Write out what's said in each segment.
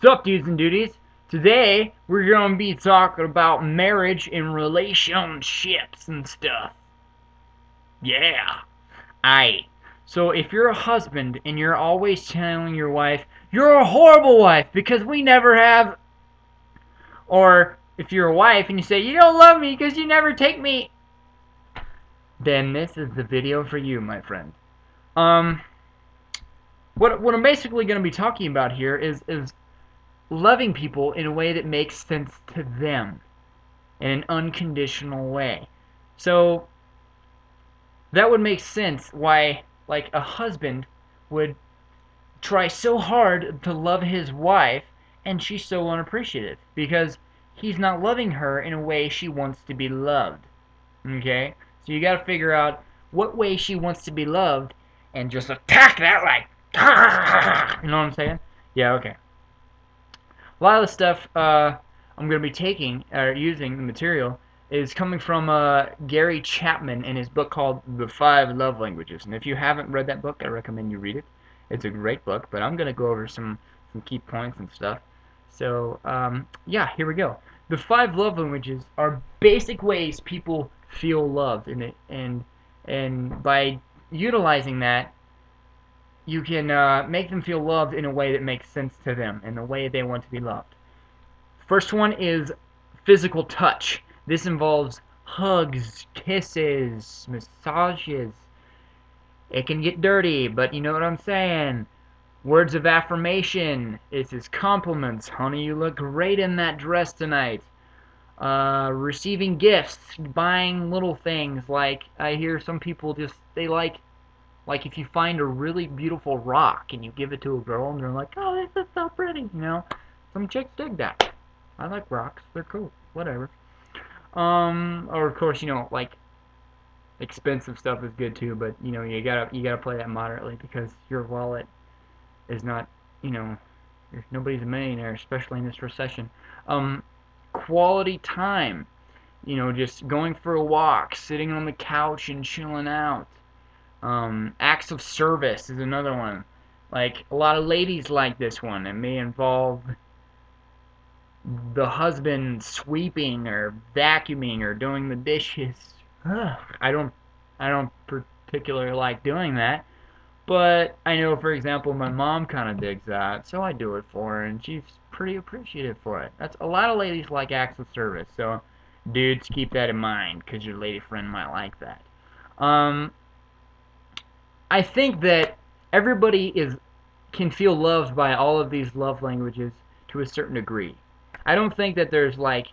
What's up, dudes and duties? Today, we're going to be talking about marriage and relationships and stuff. Yeah. Aight. So, if you're a husband and you're always telling your wife, you're a horrible wife because we never have, or if you're a wife and you say, you don't love me because you never take me, then this is the video for you, my friend. Um, what I'm basically going to be talking about here is loving people in a way that makes sense to them, in an unconditional way. So that would make sense why, like, a husband would try so hard to love his wife and she's so unappreciative because he's not loving her in a way she wants to be loved. Okay? So you got to figure out what way she wants to be loved and just attack that like, you know what I'm saying? Yeah, okay. A lot of the stuff I'm going to be taking or using the material is coming from Gary Chapman in his book called The Five Love Languages. And if you haven't read that book, I recommend you read it. It's a great book, but I'm going to go over some key points and stuff. So, yeah, here we go. The five love languages are basic ways people feel loved, and by utilizing that, you can make them feel loved in a way that makes sense to them, in the way they want to be loved. First one is physical touch. This involves hugs, kisses, massages. It can get dirty, but you know what I'm saying. Words of affirmation. This is compliments. Honey, you look great in that dress tonight. Receiving gifts, buying little things. Like, I hear some people just, they like if you find a really beautiful rock and you give it to a girl and they're like, oh, this is so pretty, you know. Some chicks dig that. I like rocks. They're cool. Whatever. Or of course, you know, like expensive stuff is good too, but you know, you gotta play that moderately because your wallet is not, you know, nobody's a millionaire, especially in this recession. Quality time. You know, just going for a walk, sitting on the couch and chilling out. Acts of service is another one. Like, a lot of ladies like this one. It may involve the husband sweeping or vacuuming or doing the dishes. Ugh, I don't particularly like doing that, but I know, for example, my mom kind of digs that, so I do it for her, and she's pretty appreciative for it. That's a lot of ladies like acts of service, so dudes, keep that in mind, because your lady friend might like that. Um, I think that everybody can feel loved by all of these love languages to a certain degree. I don't think that there's like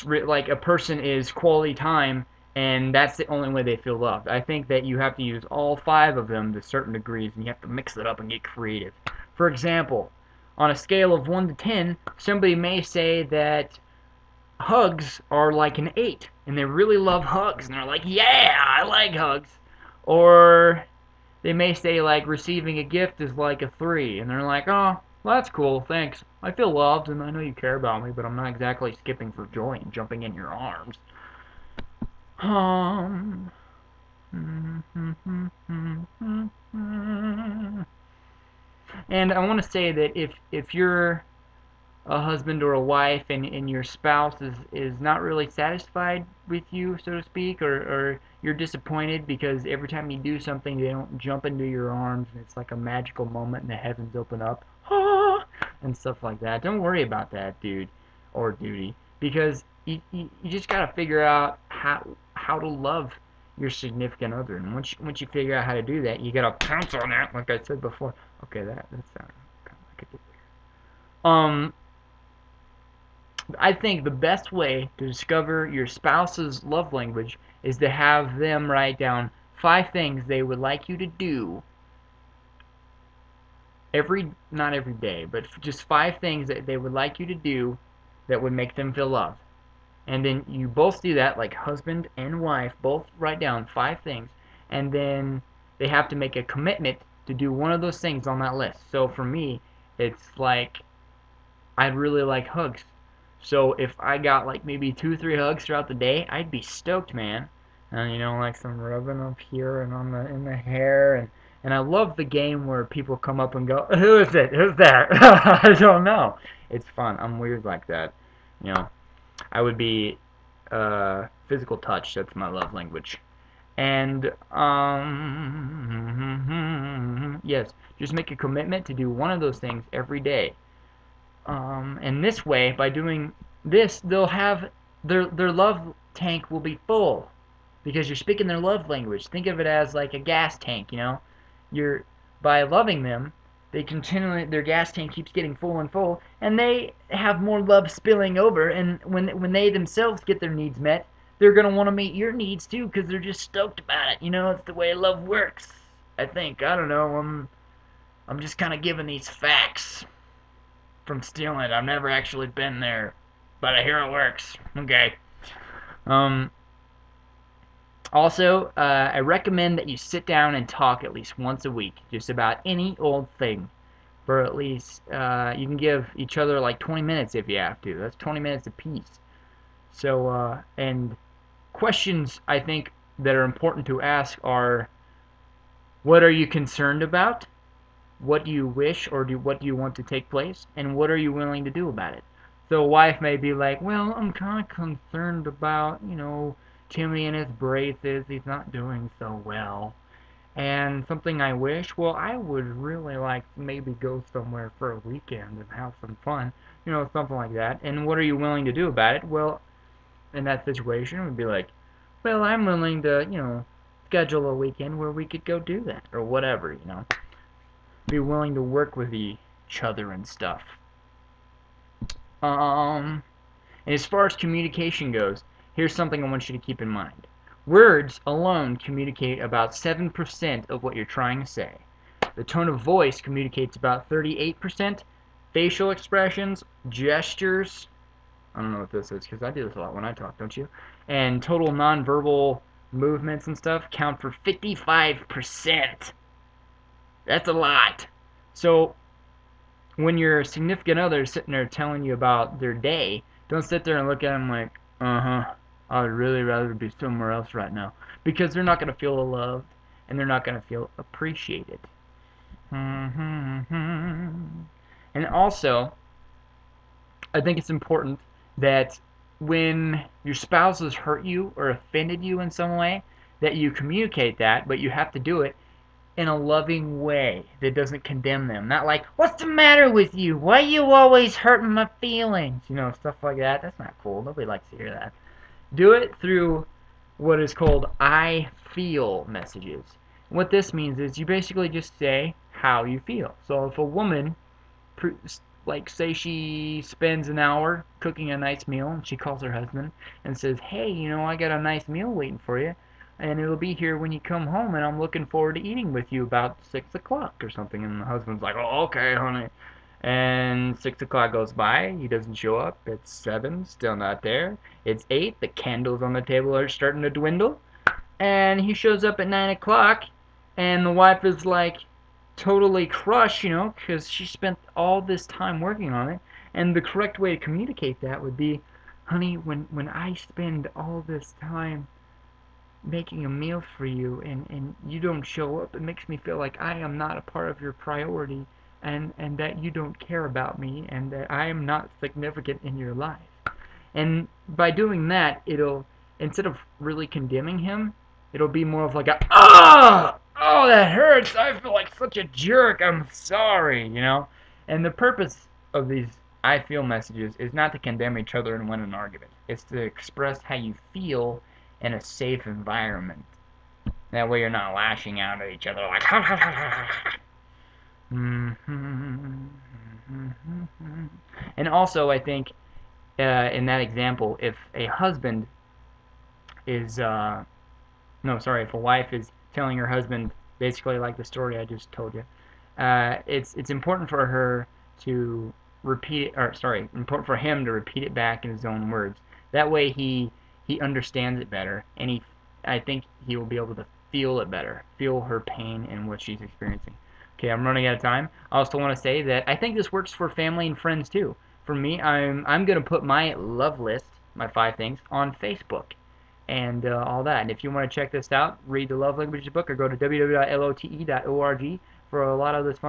a person is quality time and that's the only way they feel loved. I think that you have to use all five of them to certain degrees and you have to mix it up and get creative. For example, on a scale of 1 to 10, somebody may say that hugs are like an 8 and they really love hugs and they're like, yeah, I like hugs. Or they may say like receiving a gift is like a 3 and they're like, oh, well, that's cool, thanks. I feel loved and I know you care about me, but I'm not exactly skipping for joy and jumping in your arms. Um, and I want to say that if you're a husband or a wife and your spouse is not really satisfied with you, so to speak, or you're disappointed because every time you do something they don't jump into your arms and it's like a magical moment and the heavens open up, and stuff like that. Don't worry about that, dude or duty, because you just gotta figure out how to love your significant other, and once you figure out how to do that, you gotta pounce on that, like I said before. Okay, that sounded kind of like a bit weird. I think the best way to discover your spouse's love language is to have them write down 5 things they would like you to do not every day, but just 5 things that they would like you to do that would make them feel loved. And then you both do that, like husband and wife, both write down 5 things, and then they have to make a commitment to do one of those things on that list. So for me, it's like I'd really like hugs. So if I got like maybe 2, 3 hugs throughout the day, I'd be stoked, man. And you know, like some rubbing up here and on the in the hair And I love the game where people come up and go, "Who is it? Who's there?" I don't know. It's fun. I'm weird like that. You know, I would be physical touch. That's my love language. And yes, just make a commitment to do one of those things every day. And this way, by doing this, they'll have their love tank will be full because you're speaking their love language. Think of it as like a gas tank, you know. You're by loving them, they continually their gas tank keeps getting full and full, and they have more love spilling over. And when they themselves get their needs met, they're gonna want to meet your needs too because they're just stoked about it. You know, it's the way love works. I think. I don't know. I'm just kind of giving these facts from stealing it. I've never actually been there, but I hear it works. Okay. Um. Also, I recommend that you sit down and talk at least once a week, just about any old thing. For at least, you can give each other like 20 minutes if you have to. That's 20 minutes apiece. So, and questions I think that are important to ask are, what are you concerned about? What do you wish or what do you want to take place? And what are you willing to do about it? So a wife may be like, well, I'm kind of concerned about, you know, Timmy and his braces. He's not doing so well. And something I wish, well, I would really like to maybe go somewhere for a weekend and have some fun. You know, something like that. And what are you willing to do about it? Well, in that situation, it would be like, well, I'm willing to, you know, schedule a weekend where we could go do that or whatever, you know. Be willing to work with each other and stuff. And as far as communication goes, here's something I want you to keep in mind. Words alone communicate about 7% of what you're trying to say. The tone of voice communicates about 38%. Facial expressions, gestures, I don't know what this is because I do this a lot when I talk, don't you? And total nonverbal movements and stuff count for 55%. That's a lot. So when your significant other is sitting there telling you about their day, don't sit there and look at them like, I would really rather be somewhere else right now. Because they're not going to feel loved, and they're not going to feel appreciated. And also, I think it's important that when your spouse has hurt you or offended you in some way, that you communicate that, but you have to do it in a loving way that doesn't condemn them. Not like, what's the matter with you? Why are you always hurting my feelings? You know, stuff like that. That's not cool. Nobody likes to hear that. Do it through what is called I feel messages. What this means is you basically just say how you feel. So if a woman, like say she spends an hour cooking a nice meal and she calls her husband and says, hey, you know, I got a nice meal waiting for you and it'll be here when you come home, and I'm looking forward to eating with you about 6 o'clock or something. And the husband's like, oh, okay, honey. And 6 o'clock goes by, he doesn't show up. It's 7, still not there. It's 8, the candles on the table are starting to dwindle. And he shows up at 9 o'clock, and the wife is like totally crushed, you know, because she spent all this time working on it. And the correct way to communicate that would be, honey, when I spend all this time making a meal for you and you don't show up, it makes me feel like I am not a part of your priority and that you don't care about me and that I am not significant in your life. And by doing that, it'll, instead of really condemning him, it'll be more of like a, oh, that hurts, I feel like such a jerk, I'm sorry, you know? And the purpose of these I feel messages is not to condemn each other and win an argument. It's to express how you feel in a safe environment. That way you're not lashing out at each other like ha ha ha ha ha. And also, I think in that example, if a husband is if a wife is telling her husband basically like the story I just told you, it's important for her to repeat it, or sorry, important for him to repeat it back in his own words. That way he understands it better, and I think he will be able to feel it better, feel her pain and what she's experiencing. Okay, I'm running out of time. I also want to say that I think this works for family and friends too. For me, I'm going to put my love list, my 5 things, on Facebook. and all that. And if you want to check this out, read the Love Languages book or go to www.lote.org for a lot of this fun